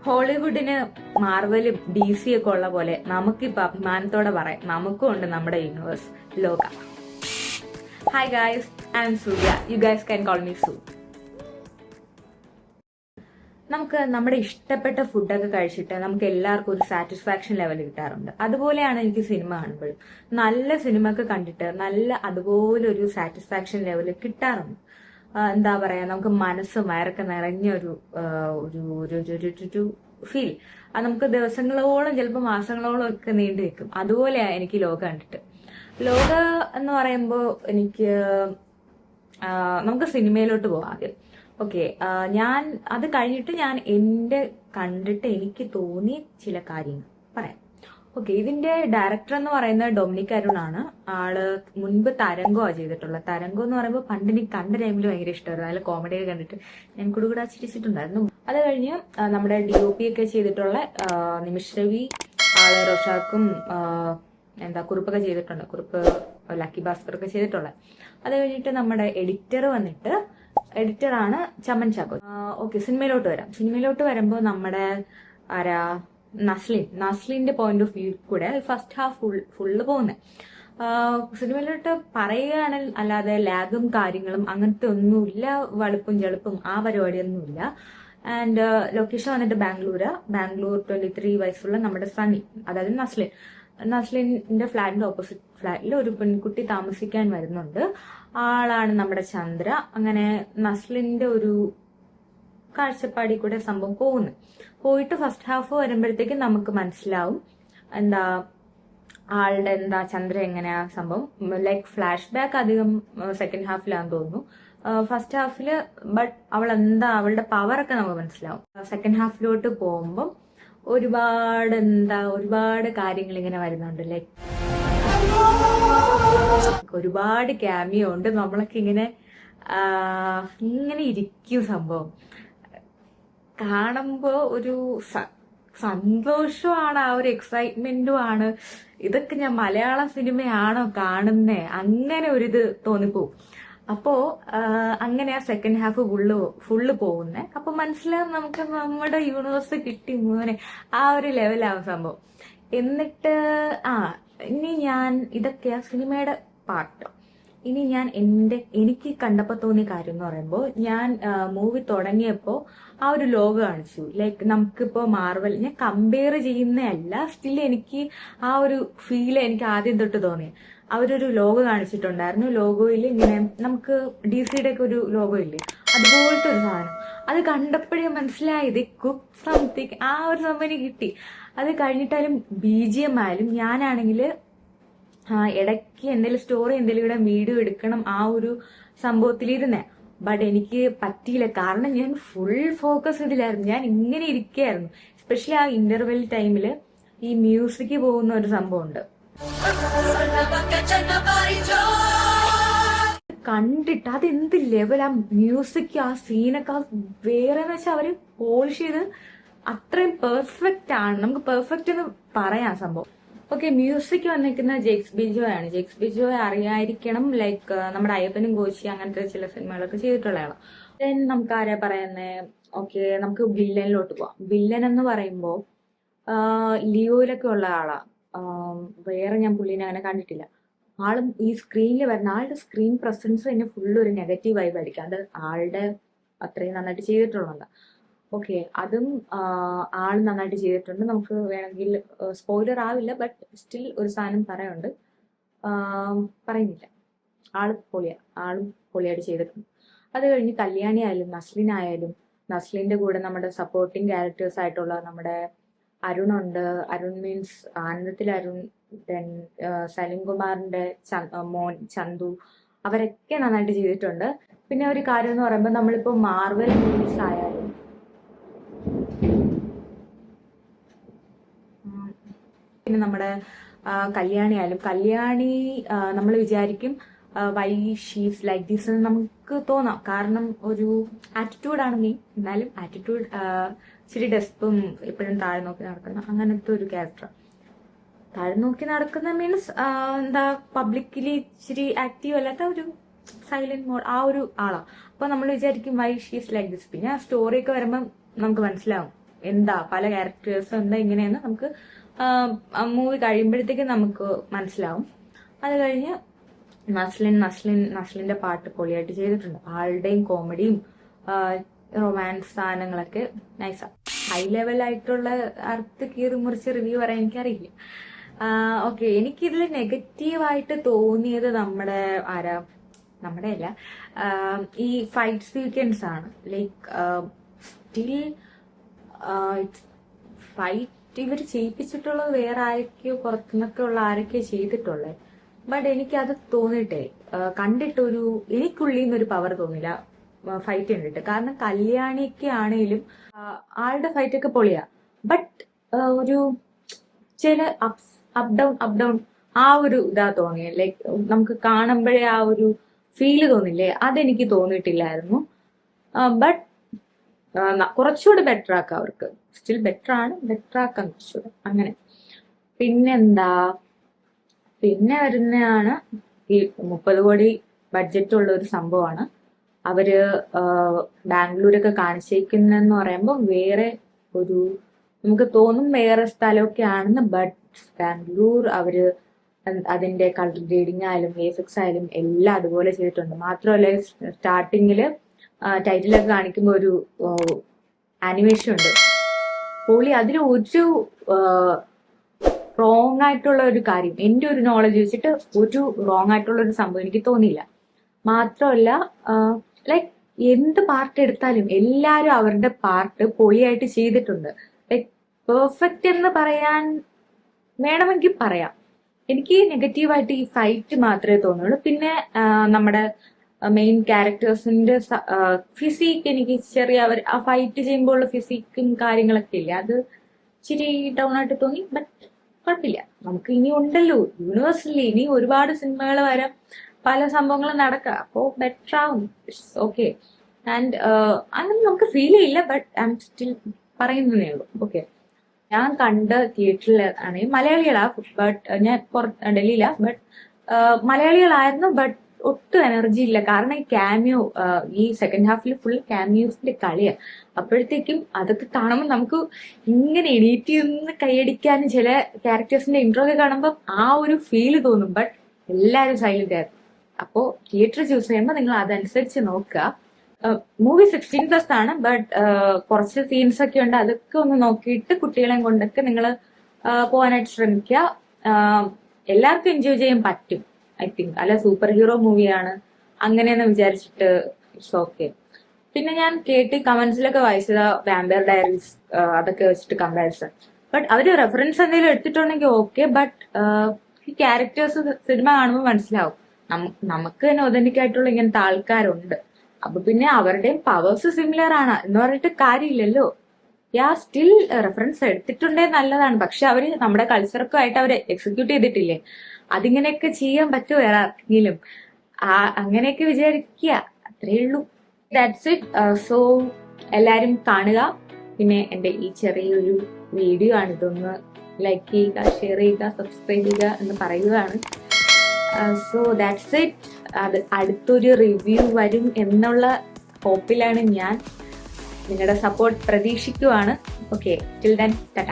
ഹോളിവുഡിന് മാർവലും DC ഒക്കെ ഉള്ള പോലെ നമുക്കിപ്പോൾ അഭിമാനത്തോടെ പറയാം നമുക്കും ഉണ്ട് നമ്മുടെ universe Loka. Hi guys, I am Surya. You guys can call me Su. നമുക്ക് നമ്മുടെ ഇഷ്ടപ്പെട്ട ഫുഡൊക്കെ കഴിച്ചിട്ട് നമുക്ക് എല്ലാവർക്കും ഒരു സാറ്റിസ്ഫാക്ഷൻ ലെവൽ കിട്ടാറുണ്ട്. അതുപോലെയാണ് എനിക്ക് സിനിമ കാണുമ്പോഴും നല്ല സിനിമ ഒക്കെ കണ്ടിട്ട് നല്ല അതുപോലെ ഒരു സാറ്റിസ്ഫാക്ഷൻ ലെവൽ കിട്ടാറുണ്ട്. എന്താ പറയാ, നമുക്ക് മനസ്സ് വയറൊക്കെ നിറഞ്ഞ ഒരു ഫീൽ അത് നമുക്ക് ദിവസങ്ങളോളം ചിലപ്പോൾ മാസങ്ങളോളം ഒക്കെ നീണ്ടു നിൽക്കും. അതുപോലെയാണ് എനിക്ക് ലോക കണ്ടിട്ട്. ലോക എന്ന് പറയുമ്പോൾ എനിക്ക് നമുക്ക് സിനിമയിലോട്ട് പോകാം ആദ്യം. ഓക്കെ, ഞാൻ അത് കഴിഞ്ഞിട്ട് ഞാൻ എന്റെ കണ്ടിട്ട് എനിക്ക് തോന്നിയ ചില കാര്യങ്ങൾ പറയാം. ഓക്കെ, ഇതിന്റെ ഡയറക്ടർ എന്ന് പറയുന്നത് ഡൊമിനിക് അരുൺ ആണ്. ആള് മുൻപ് തരംഗമാണ് ചെയ്തിട്ടുള്ളത്. തരംഗം എന്ന് പറയുമ്പോൾ പണ്ട് എനിക്ക് കണ്ട ടൈമിൽ ഭയങ്കര ഇഷ്ടമായിരുന്നു. അതിൽ കോമഡിയൊക്കെ കണ്ടിട്ട് ഞാൻ കുടുകൂടാ ചിരിച്ചിട്ടുണ്ടായിരുന്നു. അത് കഴിഞ്ഞ് നമ്മുടെ DOP ഒക്കെ ചെയ്തിട്ടുള്ള നിമിഷ് രവി, ആള് റോഷാക്കും കുറുപ്പൊക്കെ ചെയ്തിട്ടുണ്ട്. കുറുപ്പ് ലക്കി ഭാസ്കർ ഒക്കെ ചെയ്തിട്ടുള്ളത്. അത് കഴിഞ്ഞിട്ട് നമ്മുടെ എഡിറ്ററാണ് ചമൻ ചാക്കോ. ഓക്കെ, സിനിമയിലോട്ട് വരാം. സിനിമയിലോട്ട് വരുമ്പോൾ നമ്മുടെ നസ്ലിന്റെ പോയിന്റ് ഓഫ് വ്യൂ കൂടെ ഫസ്റ്റ് ഹാഫ് ഫുള്ള് പോകുന്നത്. സിനിമയിലോട്ട് പറയുകയാണെങ്കിൽ അല്ലാതെ ലാഗും കാര്യങ്ങളും അങ്ങനത്തെ ഒന്നുമില്ല, വളുപ്പും ചെളുപ്പും ആ പരിപാടിയൊന്നുമില്ല. ആൻഡ് ലൊക്കേഷൻ വന്നിട്ട് ബാംഗ്ലൂർ 23 വയസ്സുള്ള നമ്മുടെ സണ്ണി, അതായത് നസ്ലിന്റെ ഫ്ലാറ്റിന്റെ ഓപ്പോസിറ്റ് ഫ്ലാറ്റിൽ ഒരു പെൺകുട്ടി താമസിക്കാൻ വരുന്നുണ്ട്. ആളാണ് നമ്മുടെ ചന്ദ്ര. അങ്ങനെ നസ്ലിന്റെ ഒരു കാഴ്ചപ്പാടിൽ കൂടെ സംഭവം പോയിട്ട് ഫസ്റ്റ് ഹാഫ് വരുമ്പോഴത്തേക്കും നമുക്ക് മനസ്സിലാവും ആളുടെ ചന്ദ്ര എങ്ങനെയാ സംഭവം. ലൈക്ക് ഫ്ലാഷ് ബാക്ക് അധികം സെക്കൻഡ് ഹാഫിലാന്ന് തോന്നുന്നു. ഫസ്റ്റ് ഹാഫില് ബട്ട് അവളുടെ പവർ ഒക്കെ നമുക്ക് മനസ്സിലാവും. സെക്കൻഡ് ഹാഫിലോട്ട് പോകുമ്പോൾ ഒരുപാട് കാര്യങ്ങൾ ഇങ്ങനെ വരുന്നുണ്ട്. ലൈക്ക് ഒരുപാട് ക്യാമിയോ ഉണ്ട്. നമ്മളൊക്കെ ഇങ്ങനെ ഇരിക്കും. സംഭവം കാണുമ്പോ ഒരു സന്തോഷമാണ്, ആ ഒരു എക്സൈറ്റ്മെന്റും ആണ്. ഇതൊക്കെ ഞാൻ മലയാളം സിനിമയാണോ കാണുന്നേ, അങ്ങനെ ഒരിത് തോന്നിപ്പോവും. അപ്പോ അങ്ങനെ ആ സെക്കൻഡ് ഹാഫ് ഫുള്ള് പോകുന്നേ. അപ്പൊ മനസ്സിലാവും നമുക്ക് നമ്മുടെ യൂണിവേഴ്സ് കിട്ടി മോനെ, ആ ഒരു ലെവലാവും സംഭവം. എന്നിട്ട് ഇനി ഞാൻ ഇതൊക്കെയാ സിനിമയുടെ പാർട്ട്. ഇനി ഞാൻ എനിക്ക് കണ്ടപ്പോ തോന്നിയ കാര്യം എന്ന് പറയുമ്പോൾ, ഞാൻ മൂവി തുടങ്ങിയപ്പോ ആ ഒരു ലോഗോ കാണിച്ചു. ലൈക്ക് നമുക്കിപ്പോ മാർവൽ ഞാൻ കമ്പയർ ചെയ്യുന്നതല്ല, സ്റ്റിൽ എനിക്ക് ആ ഒരു ഫീല് എനിക്ക് ആദ്യം തൊട്ട് തോന്നി. അവരൊരു ലോഗോ കാണിച്ചിട്ടുണ്ടായിരുന്നു. ലോഗോയിൽ ഇങ്ങനെ നമുക്ക് DC-യുടെ ഒക്കെ ഒരു ലോഗോ ഇല്ലേ, അതുപോലത്തെ ഒരു സാധനം. അത് കണ്ടപ്പോഴേ മനസ്സിലായത് കുക്ക് സംതിങ്, ആ ഒരു സംഭവം കിട്ടി. അത് കഴിഞ്ഞിട്ടായാലും BGM ആയാലും ഞാനാണെങ്കിൽ ഇടയ്ക്ക് എന്തെങ്കിലും സ്റ്റോറി എന്തെങ്കിലും വീഡിയോ എടുക്കണം ആ ഒരു സംഭവത്തിലിരുന്നേ. ബട്ട് എനിക്ക് പറ്റിയില്ല, കാരണം ഞാൻ ഫുൾ ഫോക്കസ് ഇതിലായിരുന്നു. ഞാൻ ഇങ്ങനെ ഇരിക്കുകയായിരുന്നു. എസ്പെഷ്യലി ആ ഇന്റർവെൽ ടൈമില് ഈ മ്യൂസിക് പോകുന്ന ഒരു സംഭവം ഉണ്ട്. കണ്ടിട്ട് അതെന്ത് ലെവൽ, ആ മ്യൂസിക് ആ സീനൊക്കെ വേറെന്ന് വെച്ചാൽ അവര് പോളിഷ് ചെയ്ത് അത്രയും പെർഫെക്റ്റ് ആണ്. നമുക്ക് പെർഫെക്റ്റ് എന്ന് പറയാം സംഭവം. ഓക്കെ, മ്യൂസിക് വന്നിരിക്കുന്ന ജെക്സ് ബിജോ ആണ്. ജെക്സ് ബിജോ അറിയായിരിക്കണം, ലൈക്ക് നമ്മുടെ അയ്യപ്പനും കോശി അങ്ങനത്തെ ചില സിനിമകളൊക്കെ ചെയ്തിട്ടുള്ളതാണ്. ദെൻ നമുക്ക് ആരാ പറയുന്നേ, ഓക്കെ നമുക്ക് വില്ലനിലോട്ട് പോവാം. വില്ലൻ എന്ന് പറയുമ്പോ ലിയോയിലൊക്കെ ഉള്ള ആളാ. വേറെ ഞാൻ പുള്ളിനെ അങ്ങനെ കണ്ടിട്ടില്ല. ആളും ഈ സ്ക്രീനിൽ വരുന്ന ആളുടെ സ്ക്രീൻ പ്രസൻസ് തന്നെ ഫുള്ള് ഒരു നെഗറ്റീവ് വൈബ് ആയിരിക്കും. അത് ആളുടെ അത്രയും നന്നായിട്ട് ചെയ്തിട്ടുള്ളതാണ്. ഓക്കെ, അതും ആള് നന്നായിട്ട് ചെയ്തിട്ടുണ്ട്. നമുക്ക് വേണമെങ്കിൽ സ്പോയിലർ ആവില്ല, ബട്ട് സ്റ്റിൽ ഒരു സാധനം പറയുന്നുണ്ട്, പറയുന്നില്ല. ആളും പൊളിയായിട്ട് ചെയ്തിട്ടുണ്ട്. അത് കഴിഞ്ഞ് കല്യാണി ആയാലും നസ്ലിനായാലും, നസ്ലിന്റെ കൂടെ നമ്മുടെ സപ്പോർട്ടിങ് ക്യാരക്ടേഴ്സ് ആയിട്ടുള്ള നമ്മുടെ അരുണുണ്ട്. അരുൺ മീൻസ് ആനന്ദത്തിൽ അരുൺ, ദെൻ സലിം കുമാറിന്റെ മോൻ ചന്തു, അവരൊക്കെ നന്നായിട്ട് ചെയ്തിട്ടുണ്ട്. പിന്നെ ഒരു കാര്യം എന്ന് പറയുമ്പോൾ, നമ്മളിപ്പോ മാർവൽ മൂവീസ് ആയാലും പിന്നെ നമ്മുടെ കല്യാണി നമ്മൾ വിചാരിക്കും വൈ ഷീസ് ലൈക്ക് ദിസ് എന്ന് നമുക്ക് തോന്നാം. കാരണം ഒരു ആറ്റിറ്റ്യൂഡാണ് മെയിൻ. എന്നാലും ആറ്റിറ്റ്യൂഡ് ഇച്ചിരി ഡെസ്പും എപ്പോഴും താഴെ നോക്കി നടക്കുന്ന അങ്ങനത്തെ ഒരു ക്യാരക്ടർ. താഴെ നോക്കി നടക്കുന്ന മീൻസ് പബ്ലിക്കലി ഇച്ചിരി ആക്റ്റീവ് അല്ലാത്ത ഒരു സൈലന്റ് മോഡ്, ആ ഒരു ആളാണ്. അപ്പൊ നമ്മൾ വിചാരിക്കും വൈ ഷീസ് ലൈക്ക് ദിസ്. പിന്നെ സ്റ്റോറി ഒക്കെ വരുമ്പം നമുക്ക് മനസ്സിലാവും എന്താ പല ക്യാരക്ടേഴ്സും എന്താ ഇങ്ങനെയെന്ന് നമുക്ക് മൂവി കഴിയുമ്പോഴത്തേക്ക് നമുക്ക് മനസ്സിലാവും. അത് കഴിഞ്ഞ് നസ്ലിന്റെ പാട്ട് പൊളിയായിട്ട് ചെയ്തിട്ടുണ്ട്. ആളുടെയും കോമഡിയും റൊമാൻസ് സാധനങ്ങളൊക്കെ നൈസാ. ഹൈ ലെവലായിട്ടുള്ള അർത്ഥ കീറി മുറിച്ച് റിവ്യൂ പറയാൻ എനിക്കറിയില്ല. ഓക്കെ, എനിക്കിതിൽ നെഗറ്റീവായിട്ട് തോന്നിയത് നമ്മുടെ അല്ല, ഈ ഫൈറ്റ് സീക്വൻസ് ആണ്. ലൈക്ക് സ്റ്റിൽ ഫൈറ്റ് ഇവർ ചെയ്യിപ്പിച്ചിട്ടുള്ളത് വേറെ ആരൊക്കെയോ പുറത്തുനിന്നൊക്കെ ഉള്ള ആരൊക്കെയോ ചെയ്തിട്ടുള്ളത്. ബട്ട് എനിക്കത് തോന്നിയിട്ടേ കണ്ടിട്ടൊരു എനിക്കുള്ളിൽ നിന്നൊരു പവർ തോന്നില്ല ഫൈറ്റ് കണ്ടിട്ട്. കാരണം കല്യാണിക്ക് ആണെങ്കിലും ആളുടെ ഫൈറ്റ് ഒക്കെ പൊളിയാ. ബട്ട് ഒരു ചില അപ് ഡൗൺ ആ ഒരു ഇതാ തോന്നിയ. ലൈക്ക് നമുക്ക് കാണുമ്പോഴേ ആ ഒരു ഫീല് തോന്നില്ലേ, അതെനിക്ക് തോന്നിയിട്ടില്ലായിരുന്നു. ബട്ട് കുറച്ചുകൂടെ ബെറ്റർ ആക്കാം അവർക്ക്. സ്റ്റിൽ ബെറ്റർ ആക്കാം കുറച്ചുകൂടെ അങ്ങനെ. പിന്നെന്താ, പിന്നെ വരുന്നതാണ് ഈ 30 കോടി ബഡ്ജറ്റ് ഉള്ള ഒരു സംഭവമാണ്. അവര് ബാംഗ്ലൂരൊക്കെ കാണിച്ചേക്കുന്നെന്ന് പറയുമ്പോൾ വേറെ ഒരു നമുക്ക് തോന്നും വേറെ സ്ഥലമൊക്കെ ആണെന്ന്. ബട്ട് ബാംഗ്ലൂർ അവര് അതിന്റെ കളർ ഗ്രേഡിംഗ് ആയാലും എഫക്ട്സ് ആയാലും എല്ലാം അതുപോലെ ചെയ്തിട്ടുണ്ട്. മാത്രമല്ല സ്റ്റാർട്ടിങ്ങില് ടൈറ്റിലൊക്കെ കാണിക്കുമ്പോൾ ഒരു ആനിമേഷൻ ഉണ്ട് പൊളി. അതിൽ ഒരു റോങ് ആയിട്ടുള്ള ഒരു കാര്യം എന്റെ ഒരു നോളജ് വെച്ചിട്ട് ഒരു റോങ് ആയിട്ടുള്ള ഒരു സംഭവം എനിക്ക് തോന്നിയില്ല. മാത്രമല്ല ലൈക്ക് എന്ത് പാർട്ട് എടുത്താലും എല്ലാരും അവരുടെ പാർട്ട് പൊളിയായിട്ട് ചെയ്തിട്ടുണ്ട്. ലൈക്ക് പെർഫെക്റ്റ് എന്ന് പറയാൻ വേണമെങ്കിൽ പറയാം. എനിക്ക് നെഗറ്റീവായിട്ട് ഈ ഫൈറ്റ് മാത്രമേ തോന്നുള്ളൂ. പിന്നെ നമ്മുടെ മെയിൻ ക്യാരക്ടേഴ്സിന്റെ ഫിസിക് എനിക്ക് ചെറിയ അവർ ആ ഫൈറ്റ് ചെയ്യുമ്പോൾ ഉള്ള ഫിസിക്കും കാര്യങ്ങളൊക്കെ ഇല്ല, അത് ഇച്ചിരി ഡൗൺ ആയിട്ട് തോന്നി. ബട്ട് കുഴപ്പമില്ല, നമുക്ക് ഇനി ഉണ്ടല്ലോ യൂണിവേഴ്സലി ഇനി ഒരുപാട് സിനിമകൾ വരാം, പല സംഭവങ്ങളും നടക്കാം. അപ്പോൾ ബെറ്റർ ആവും. ഓക്കെ. ആൻഡ് അങ്ങനെ നമുക്ക് ഫീൽ ചെയ്യില്ല. ബട്ട് ഐ എം സ്റ്റിൽ പറയുന്നതേ ഉള്ളൂ. ഓക്കെ, ഞാൻ കണ്ട തിയേറ്ററിൽ ആണെങ്കിൽ മലയാളികളാ. ബട്ട് ഞാൻ ഡൽഹിയില. ബട്ട് മലയാളികളായിരുന്നു. ബട്ട് ഒട്ടും എനർജി ഇല്ല. കാരണം ഈ ക്യാമിയോ ഈ സെക്കൻഡ് ഹാഫിൽ ഫുൾ ക്യാമിയോസിന്റെ കളിയാണ്. അപ്പോഴത്തേക്കും അതൊക്കെ കാണുമ്പോൾ നമുക്ക് ഇങ്ങനെ എണീറ്റ് നിന്ന് കൈയടിക്കാനും ചില ക്യാരക്ടേഴ്സിന്റെ ഇൻട്രോ ഒക്കെ കാണുമ്പോൾ ആ ഒരു ഫീല് തോന്നും. ബട്ട് എല്ലാവരും സൈലന്റ് ആയിരുന്നു. അപ്പോൾ തിയേറ്റർ ചൂസ് ചെയ്യുമ്പോൾ നിങ്ങൾ അതനുസരിച്ച് നോക്കുക. മൂവി 16+ ആണ്. ബട്ട് കുറച്ച് സീൻസ് ഒക്കെ ഉണ്ട്, അതൊക്കെ ഒന്ന് നോക്കിയിട്ട് കുട്ടികളെയും കൊണ്ടൊക്കെ നിങ്ങൾ പോകാനായിട്ട് ശ്രമിക്കുക. എല്ലാവർക്കും എൻജോയ് ചെയ്യാൻ പറ്റും ഐ തിങ്ക്. അല്ല സൂപ്പർ ഹീറോ മൂവിയാണ് അങ്ങനെയെന്ന് വിചാരിച്ചിട്ട് ഇറ്റ്സ് ഓക്കെ. പിന്നെ ഞാൻ കേട്ട് കമന്റ്സിലൊക്കെ വായിച്ചത് വാമ്പയർ ഡയറീസ് അതൊക്കെ വെച്ചിട്ട് കമ്പാരിസൺ. ബട്ട് അവര് റെഫറൻസ് എന്തെങ്കിലും എടുത്തിട്ടുണ്ടെങ്കിൽ ഓക്കെ. ബട്ട് ഈ ക്യാരക്ടേഴ്സ് സിനിമ കാണുമ്പോൾ മനസ്സിലാവും നമുക്ക് തന്നെ ഒതന്റിക് ആയിട്ടുള്ള ഇങ്ങനത്തെ ആൾക്കാരുണ്ട്. അപ്പൊ പിന്നെ അവരുടെയും പവേഴ്സ് സിമിലർ ആണ് എന്ന് പറഞ്ഞിട്ട് കാര്യമില്ലല്ലോ. സ്റ്റിൽ റെഫറൻസ് എടുത്തിട്ടുണ്ടേ നല്ലതാണ്. പക്ഷെ അവര് നമ്മുടെ കൾച്ചറൊക്കെ ആയിട്ട് അവര് എക്സിക്യൂട്ട് ചെയ്തിട്ടില്ലേ, അതിങ്ങനെയൊക്കെ ചെയ്യാൻ പറ്റുമോ വേറെ ആർക്കെങ്കിലും? അങ്ങനെയൊക്കെ വിചാരിക്കുക, അത്രേ ഉള്ളൂ. That's it. സോ എല്ലാരും കാണുക. പിന്നെ എന്റെ ഈ ചെറിയൊരു വീഡിയോ ആണ്, ഇതൊന്ന് ലൈക്ക് ചെയ്യുക, ഷെയർ ചെയ്യുക, സബ്സ്ക്രൈബ് ചെയ്യുക എന്ന് പറയുകയാണ്. So that's it. അത് അടുത്തൊരു റിവ്യൂ വരും എന്നുള്ള ഹോപ്പിലാണ് ഞാൻ. നിങ്ങളുടെ സപ്പോർട്ട് പ്രതീക്ഷിക്കുവാണ്. Okay, till then Tata.